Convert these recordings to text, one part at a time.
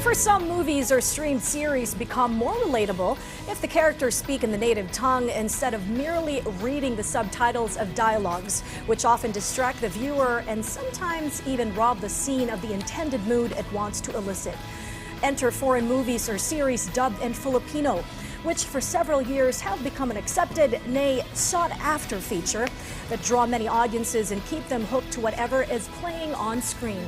For some, movies or streamed series become more relatable if the characters speak in the native tongue instead of merely reading the subtitles of dialogues, which often distract the viewer and sometimes even rob the scene of the intended mood it wants to elicit. Enter foreign movies or series dubbed in Filipino, which for several years have become an accepted, nay, sought-after feature that draw many audiences and keep them hooked to whatever is playing on screen.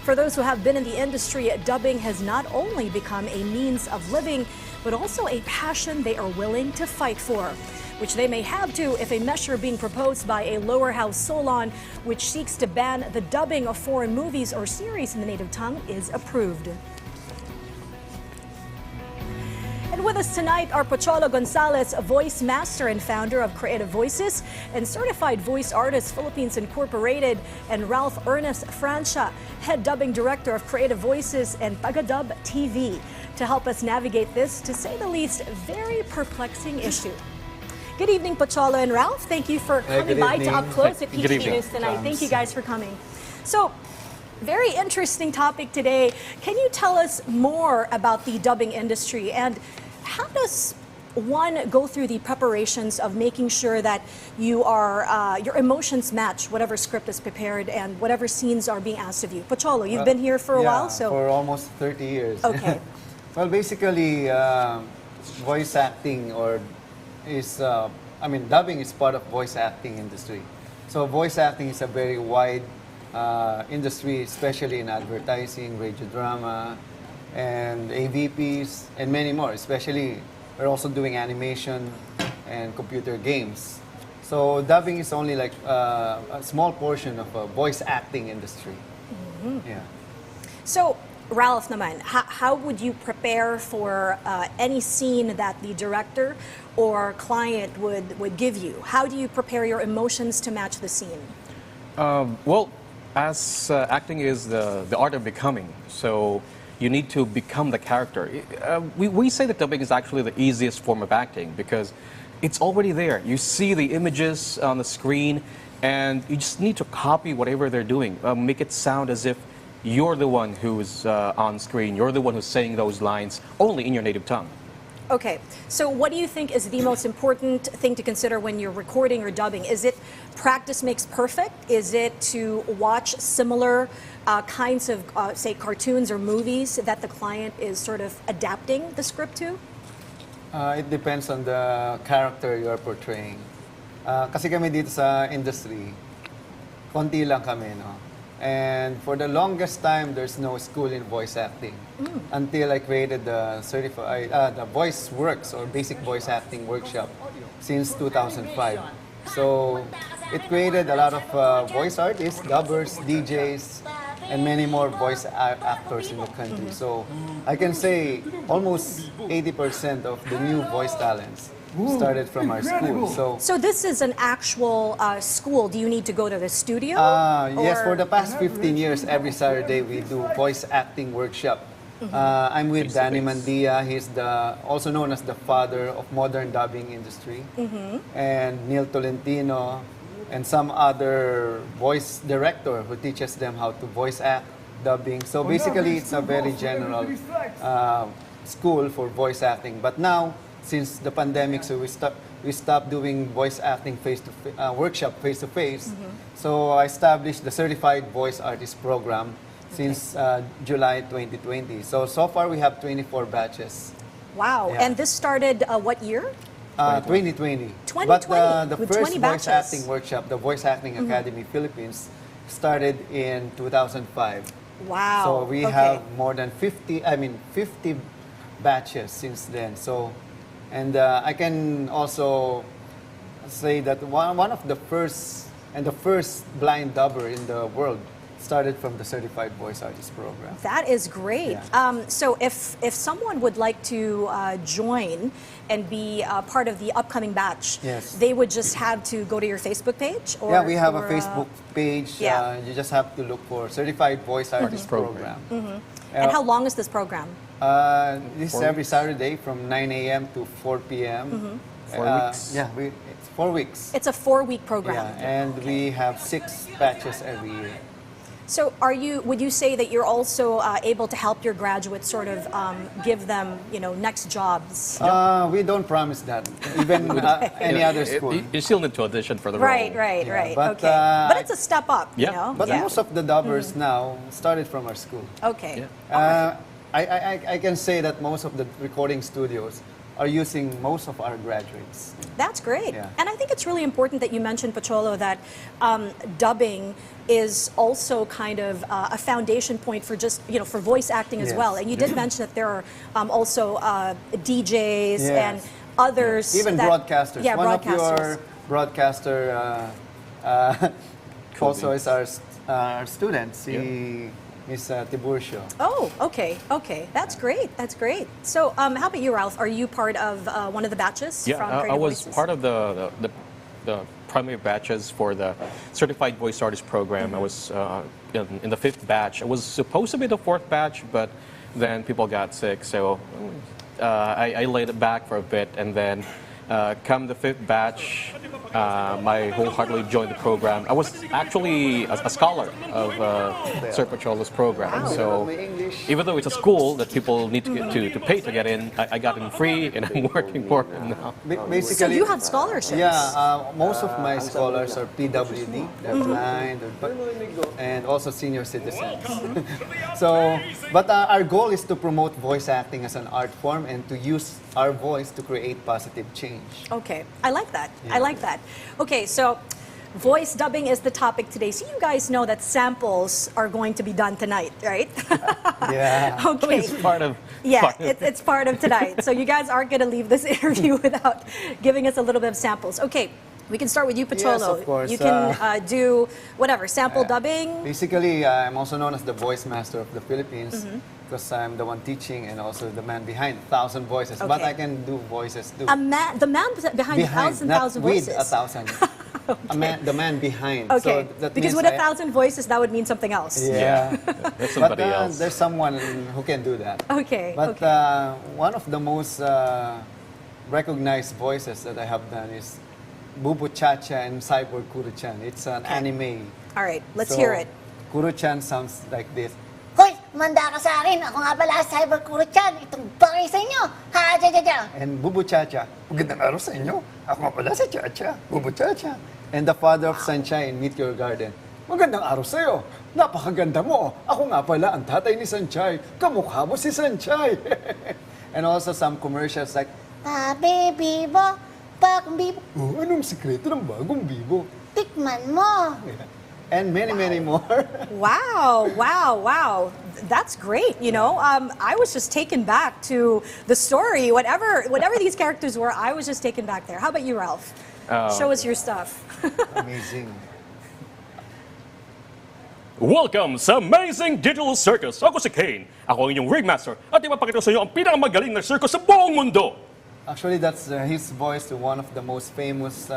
For those who have been in the industry, dubbing has not only become a means of living, but also a passion they are willing to fight for, which they may have to if a measure being proposed by a lower house Solon, which seeks to ban the dubbing of foreign movies or series in the native tongue, is approved. And with us tonight are Pocholo Gonzalez, a voice master and founder of Creative Voices and certified voice artist Philippines Incorporated, and Ralph Ernest Francia, head dubbing director of Creative Voices and Tagadub TV, to help us navigate this, to say the least, very perplexing issue. Good evening, Pocholo and Ralph. Thank you for coming by to Up Close at PTV News Tonight. Thank you guys for coming. So, very interesting topic today. Can you tell us more about the dubbing industry, and how does one go through the preparations of making sure that you are your emotions match whatever script is prepared and whatever scenes are being asked of you? Pocholo, you've been here for a while, so for almost 30 years. Okay. Well, basically, voice acting dubbing is part of voice acting industry. So voice acting is a very wide industry, especially in advertising, radio drama, and AVPs, and many more. Especially, we're also doing animation and computer games. So dubbing is only like a small portion of a voice acting industry. Mm-hmm. Yeah. So, Ralph naman, how would you prepare for any scene that the director or client would give you? How do you prepare your emotions to match the scene? Well, as acting is the art of becoming, so you need to become the character. We say that dubbing is actually the easiest form of acting because it's already there. You see the images on the screen and you just need to copy whatever they're doing. Make it sound as if you're the one who's on screen, you're the one who's saying those lines only in your native tongue. Okay, so what do you think is the most important thing to consider when you're recording or dubbing? Is it practice makes perfect? Is it to watch similar kinds of, say, cartoons or movies that the client is sort of adapting the script to? It depends on the character you are portraying. Kasi kami dito sa industry, konti lang kami, no? And for the longest time, there's no school in voice acting until I created the Voice Works or Basic Voice Acting Workshop since 2005. So it created a lot of voice artists, dubbers, DJs, and many more voice actors in the country. So I can say almost 80% of the new voice talents started from our school. So this is an actual school. Do you need to go to the studio? Yes, for the past 15 years, every Saturday we do voice acting workshop. I'm with Danny Mandia. He's also known as the father of modern dubbing industry. And Neil Tolentino and some other voice director who teaches them how to voice act, dubbing. So basically, it's a very general school for voice acting. But now, since the pandemic, so we stopped doing voice acting workshop face to face. So I established the Certified Voice Artist Program since July 2020. So far we have 24 batches. Wow! Yeah. And this started what year? 2020. 2020. But the with first 20 voice batches. acting workshop, the Voice Acting Academy Philippines, started in 2005. Wow! So we Okay. have more than 50 batches since then. So. And I can also say that one of the first blind dubber in the world started from the Certified Voice Artist Program. That is great. Yeah. So if someone would like to join and be part of the upcoming batch, Yes. they would just have to go to your Facebook page? Or, Yeah, we have a Facebook page. Yeah. You just have to look for Certified Voice Artist Program. And how long is this program? This is every Saturday from 9 a.m. to 4 p.m. 4 weeks? Yeah, it's 4 weeks. It's a 4-week program. Yeah, and we have 6 batches every year. So would you say that you're also able to help your graduates sort of give them, next jobs? We don't promise that. Even any other school. You still need to audition for the role. Right. but, Okay. But it's a step up, Yeah. you know? But most of the dubbers now started from our school. Okay. Yeah. I can say that most of the recording studios are using most of our graduates. That's great. Yeah. And I think it's really important that you mentioned, Pocholo, that dubbing is also kind of a foundation point for just, for voice acting as Yes. well. And you did mention that there are also DJs Yes. and others. Even that, broadcasters. Yeah, One broadcasters. of your broadcaster also is our student. He is Tiburcio. Oh, okay. That's great. So, how about you, Ralph? Are you part of one of the batches Yeah, from I Creative was Voices? part of the primary batches for the Certified Voice Artist program. I was in the 5th batch. I was supposed to be the 4th batch, but then people got sick, so I laid it back for a bit, and then come the 5th batch, I wholeheartedly joined the program. I was actually a scholar of Sir Pacholo's program. So even though it's a school that people need to pay to get in, I got in free and I'm working for it now. Basically, So you have scholarships? Yeah, most of my scholars are PWD, they're blind, and also senior citizens. But our goal is to promote voice acting as an art form and to use our voice to create positive change. Okay, I like that. Okay, so voice dubbing is the topic today. So you guys know that samples are going to be done tonight, right? Yeah. Okay. It's part of It's part of tonight. So you guys aren't going to leave this interview without giving us a little bit of samples. Okay, we can start with you, Pocholo. Yes, of course. You can do whatever, sample dubbing. Basically, I'm also known as the voice master of the Philippines because I'm the one teaching and also the man behind 1,000 voices. But Okay. I can do voices too. The man behind 1,000 not voices. with 1,000. The man behind. Okay, So that because means with 1,000 voices, that would mean something else. Yeah. That's But somebody else. there's someone who can do that. Okay. But one of the most recognized voices that I have done is Bubu Chacha and Cyborg Kuro-chan. It's an anime. All right, let's So, hear it. Kuro-chan sounds like this. Hoy, manda ka sa akin. Ako nga pala, Cyber Kuro-chan. Itong bagay sa inyo. Ha, ja. And Bubu Chacha, magandang araw sa inyo. Ako nga pala si Chacha, Bubu Chacha. And the father of Sunshine, Meteor Garden. Magandang araw sa iyo. Napakaganda mo. Ako nga pala ang tatay ni Sanchay. Kamukha mo si Sanchay. And also some commercials like, Bibo. Bagong Bibo. oh, anong sikreto ng bagong bibo? Tikman mo. And many more. Wow. That's great. I was just taken back to the story. Whatever these characters were, I was just taken back there. How about you, Ralph? Show us your stuff. Amazing. Welcome sa Amazing Digital Circus. Ako si Kane. Ako ang inyong ringmaster at ipapakita sa iyo ang pinakamagaling na circus sa buong mundo. Actually, that's his voice to one of the most famous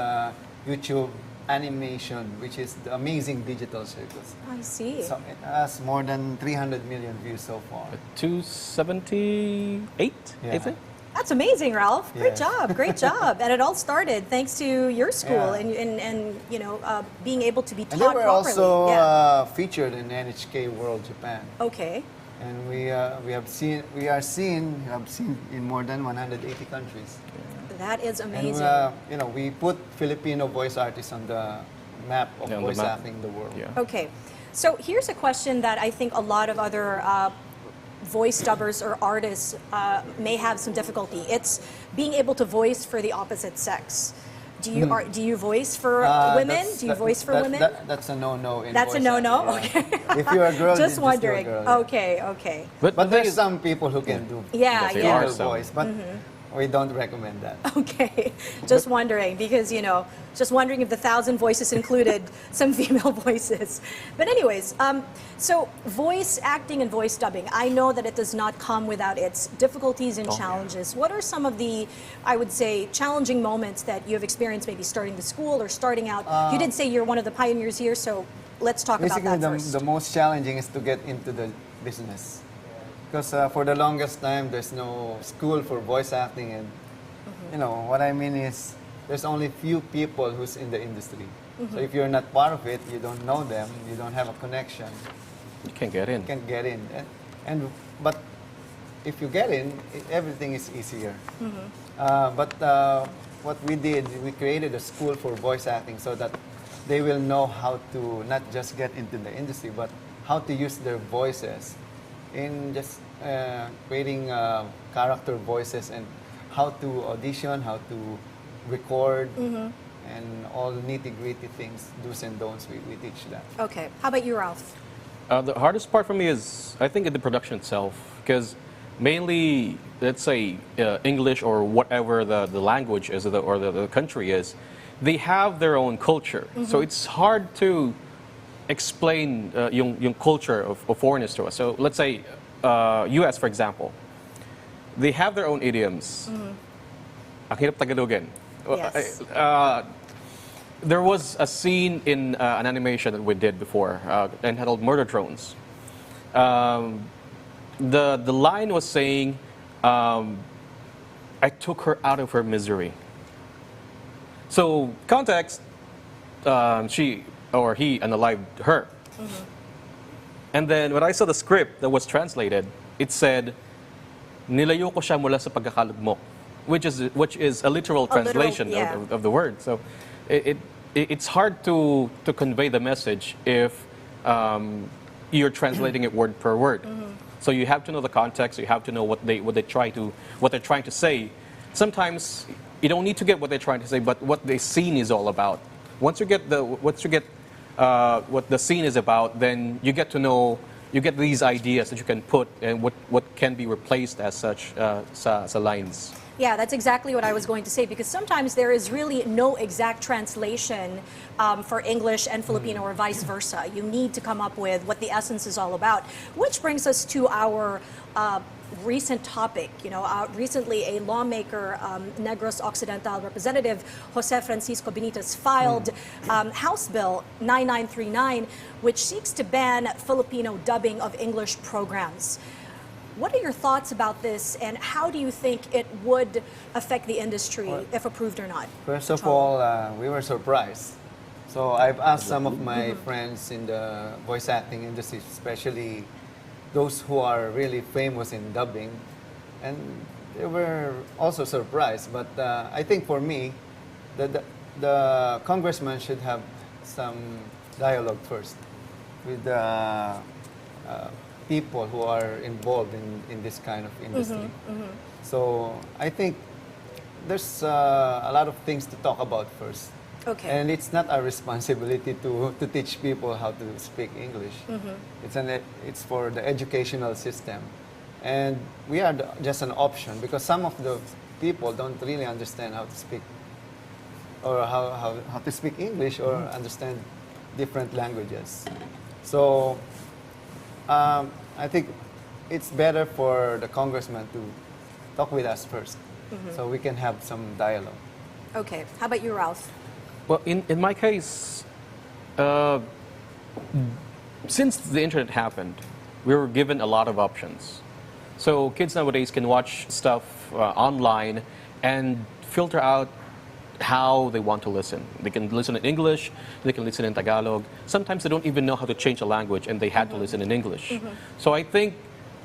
YouTube animation, which is the Amazing Digital Circus. I see. So it has more than 300 million views so far. 278, I Yeah. think. That's amazing, Ralph. Great Yeah. job. And it all started thanks to your school Yeah. and being able to be And taught they were properly. also featured in NHK World Japan. Okay. And we are seen in more than 180 countries. That is And amazing. we put Filipino voice artists on the map of Yeah, on the voice map. acting in the world. Yeah. Okay, so here's a question that I think a lot of other voice dubbers or artists may have some difficulty. It's being able to voice for the opposite sex. Do you voice for women? Do you voice for women? That's a no-no. That's a voice no-no? acting, Okay. If you're a girl, Just then wondering. Just do a girl, Okay. But there there's is- some people who can do Yeah, There yeah. are female some. voice, but we don't recommend that. Okay, just wondering because just wondering if the 1,000 voices included some female voices. But anyways, so voice acting and voice dubbing, I know that it does not come without its difficulties and challenges. What are some of the, I would say, challenging moments that you have experienced maybe starting the school or starting out? You did say you're one of the pioneers here, so let's talk about Basically, that first. the most challenging is to get into the business. Because for the longest time, there's no school for voice acting. And, what I mean is, there's only few people who's in the industry. So if you're not part of it, you don't know them, you don't have a connection, You can't get in. you can't get in. But if you get in, everything is easier. But what we did, we created a school for voice acting so that they will know how to not just get into the industry, but how to use their voices in just creating character voices and how to audition, how to record, and all nitty-gritty things, do's and don'ts, we teach that. Okay. How about you, Ralph? The hardest part for me is, I think, in the production itself, because mainly, let's say, English or whatever the language is or the country is, they have their own culture. So it's hard to explain yung culture of foreigners to us. So let's say, US, for example, they have their own idioms. Ang hirap Tagalogin. Yes. There was a scene in an animation that we did before entitled Murder Drones. The line was saying, I took her out of her misery. So, context, she or he unalived her. And then when I saw the script that was translated, it said, nilayo ko siya mula sa pagkakalugmok, which is a literal translation yeah. of the word. So it's hard to convey the message if you're translating it word per word. So you have to know the context. You have to know what they're trying to say. Sometimes you don't need to get what they're trying to say, but what the scene is all about. Once you get what the scene is about, then you get to know. You get these ideas that you can put and what can be replaced as such sa lines. Yeah, that's exactly what I was going to say, because sometimes there is really no exact translation for English and Filipino or vice versa. You need to come up with what the essence is all about, which brings us to our recent topic. Recently a lawmaker, Negros Occidental Representative Jose Francisco Benitez filed House Bill 9939, which seeks to ban Filipino dubbing of English programs. What are your thoughts about this, and how do you think it would affect the industry if approved or not? First of all, we were surprised. So I've asked some of my friends in the voice acting industry, especially those who are really famous in dubbing, and they were also surprised. But I think for me, the congressman should have some dialogue first with the people who are involved in this kind of industry. So I think there's a lot of things to talk about first. Okay. And it's not our responsibility to teach people how to speak English. It's for the educational system. And we are just an option, because some of the people don't really understand how to speak, or how to speak English or understand different languages. So I think it's better for the congressman to talk with us first, so we can have some dialogue. Okay. How about you, Ralph? Well, in my case, since the internet happened, we were given a lot of options. So kids nowadays can watch stuff online and filter out how they want to listen. They can listen in English, they can listen in Tagalog. Sometimes they don't even know how to change a language, and they had to listen in English. So I think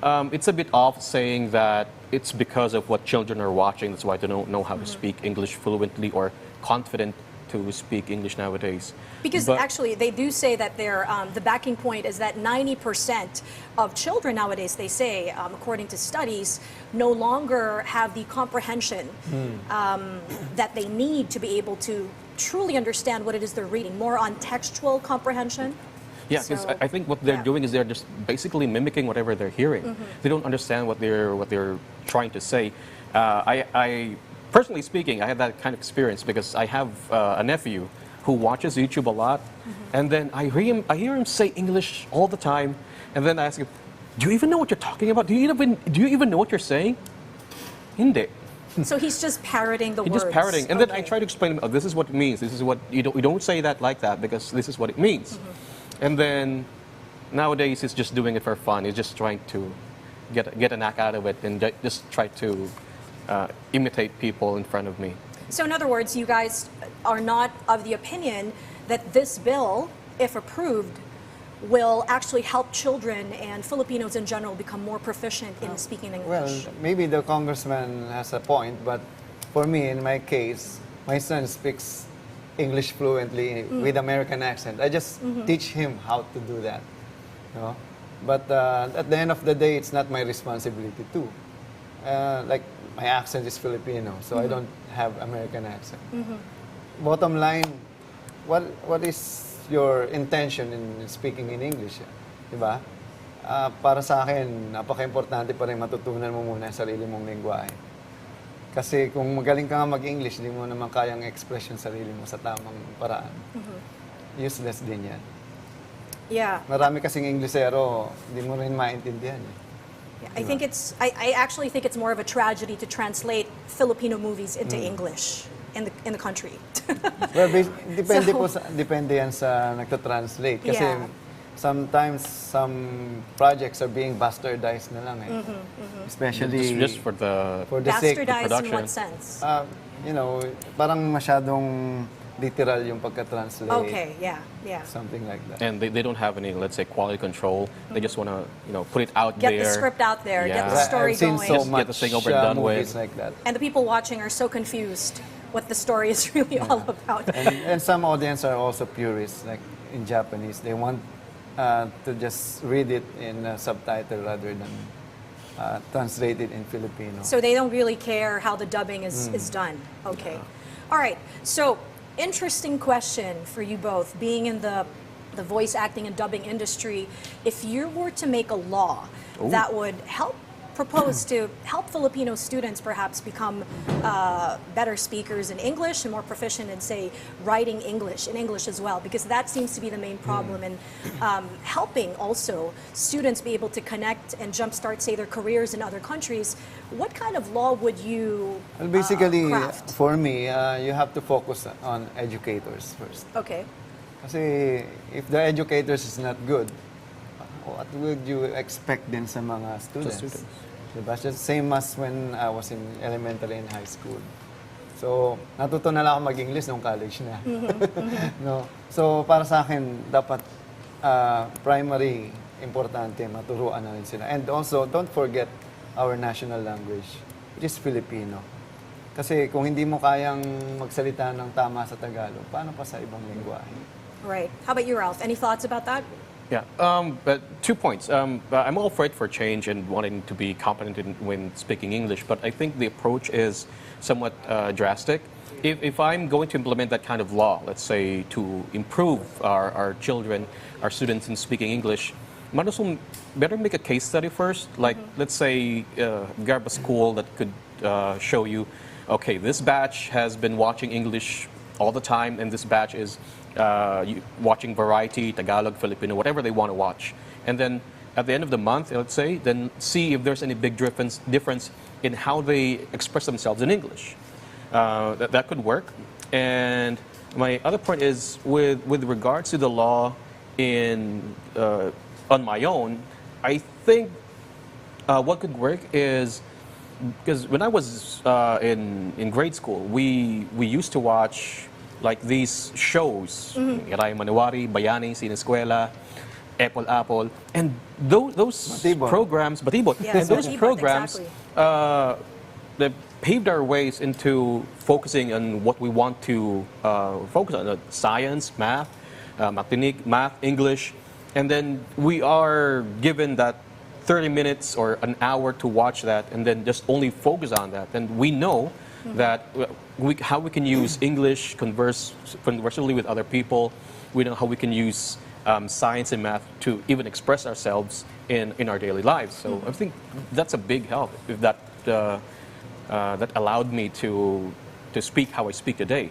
it's a bit off saying that it's because of what children are watching, that's why they don't know how to speak English fluently or confident to speak English nowadays. Because actually, they do say that the backing point is that 90% of children nowadays, they say, according to studies, no longer have the comprehension that they need to be able to truly understand what it is they're reading, more on textual comprehension. Yeah, because So, I think what they're doing is they're just basically mimicking whatever they're hearing. They don't understand what they're trying to say. I personally speaking, I had that kind of experience because I have a nephew who watches YouTube a lot, and then I hear him say English all the time, and then I ask him, "Do you even know what you're talking about? Do you even know what you're saying?" Hindi. So he's just parroting the He's words. just parroting, and then I try to explain to him, "Oh, this is what it means. This is what you don't say that like that because this is what it means." And then nowadays he's just doing it for fun. He's just trying to get a knack out of it and just try to imitate people in front of me. So in other words, you guys are not of the opinion that this bill, if approved, will actually help children and Filipinos in general become more proficient in speaking Well, English? maybe the congressman has a point, but for me, in my case, my son speaks English fluently with American accent. I just teach him how to do that. You know? But at the end of the day, it's not my responsibility too. Like, my accent is Filipino, so I don't have American accent. Bottom line, what is your intention in speaking in English? Diba? Para sa akin, napaka-importante pa rin matutunan mo muna ang sarili mong lingwahe. Kasi kung magaling ka nga mag-English, hindi mo naman kayang express yung sarili mo sa tamang paraan. Useless din yan. Yeah. Marami kasing Inglesero, hindi mo rin maintindihan. I think I actually think it's more of a tragedy to translate Filipino movies into English in the country. Well, depende yan sa nagta-translate. Kasi Yeah. sometimes some projects are being bastardized na lang eh. Especially Just for the sake Bastardized in production. what sense? you know, parang masyadong literal yung pagka-translate. Okay, yeah. Something like that. And they don't have any, let's say, quality control. They just want to, put it out Get there. the script out there, get the Yeah. story I've seen going. so Just much get the thing over and done movies with. like that. And the people watching are so confused what the story is really all about. And some audience are also purists, like in Japanese. They want to just read it in a subtitle rather than translate it in Filipino. So they don't really care how the dubbing is done. Okay. All right. So, interesting question for you both. Being in the voice acting and dubbing industry, if you were to make a law that would propose to help Filipino students perhaps become better speakers in English and more proficient in, say, writing English, in English as well, because that seems to be the main problem in helping also students be able to connect and jumpstart, say, their careers in other countries, what kind of law would you Well, basically, craft? for me, you have to focus on educators first. Okay. Kasi if the educators is not good, what would you expect din sa mga students? Diba? Just same as when I was in elementary and high school. So, natuto na lang ako mag-English nung college na. No? So, para sa akin, dapat primary, importante, maturuan na rin sila. And also, don't forget our national language, which is Filipino. Kasi kung hindi mo kayang magsalita ng tama sa Tagalog, paano pa sa ibang lingwahe? Right. How about you, Ralph? Any thoughts about that? Yeah, but 2 points. I'm all for it for change and wanting to be competent when speaking English, but I think the approach is somewhat drastic. If I'm going to implement that kind of law, let's say to improve our children, our students in speaking English, might as well better make a case study first. Like, let's say, grab a school that could show you, okay, this batch has been watching English all the time, and this batch is watching variety, Tagalog, Filipino, whatever they want to watch. And then at the end of the month, let's say, then see if there's any big difference in how they express themselves in English. That could work. And my other point is with regards to the law on my own, I think what could work is, because when I was in grade school, we used to watch like these shows, Yaray Manuwari, Bayani, Sineskwela, Apple, and those Batibot. programs, Batibot, Yes, and those Batibot, programs, exactly. they paved our ways into focusing on what we want to focus on, science, math, math, English, and then we are given that 30 minutes or an hour to watch that and then just only focus on that. And we know that how we can use English, conversely with other people. We know how we can use science and math to even express ourselves in our daily lives. So I think that's a big help if that allowed me to speak how I speak today.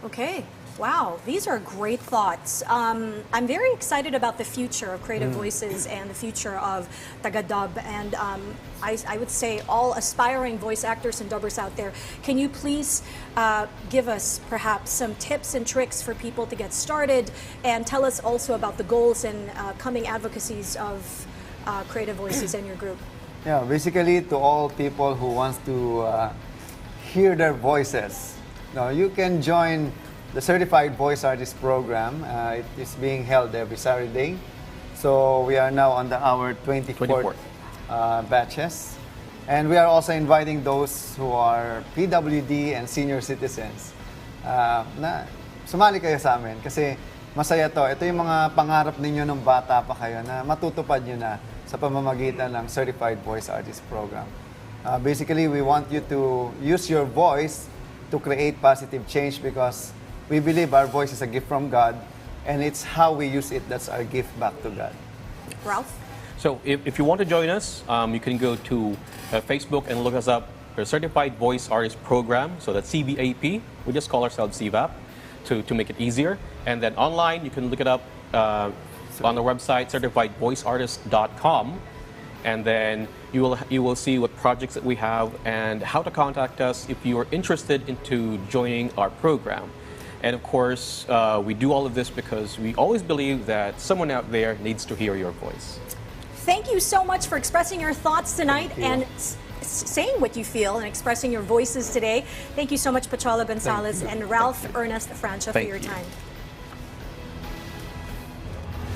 Okay. Wow, these are great thoughts. I'm very excited about the future of Creative Voices and the future of Tagadub. And I would say all aspiring voice actors and dubbers out there, can you please give us perhaps some tips and tricks for people to get started, and tell us also about the goals and coming advocacies of Creative Voices and your group? Yeah, basically to all people who wants to hear their voices. Now, you can join the Certified Voice Artist Program. It is being held every Saturday. So we are now on our 24th batches. And we are also inviting those who are PWD and senior citizens na sumali kayo sa amin. Kasi masaya to. Ito yung mga pangarap ninyo nung bata pa kayo na matutupad nyo na sa pamamagitan ng Certified Voice Artist Program. Basically, we want you to use your voice to create positive change because we believe our voice is a gift from God and it's how we use it that's our gift back to God. Ralph? So if you want to join us, you can go to Facebook and look us up, the Certified Voice Artist Program. So that's CVAP. We just call ourselves CVAP to make it easier. And then online, you can look it up on the website, certifiedvoiceartist.com. And then you will see what projects that we have and how to contact us if you are interested into joining our program. And of course, we do all of this because we always believe that someone out there needs to hear your voice. Thank you so much for expressing your thoughts tonight and saying what you feel and expressing your voices today. Thank you so much, Pacholo Gonzalez and Ralph Ernest Francia, for your time.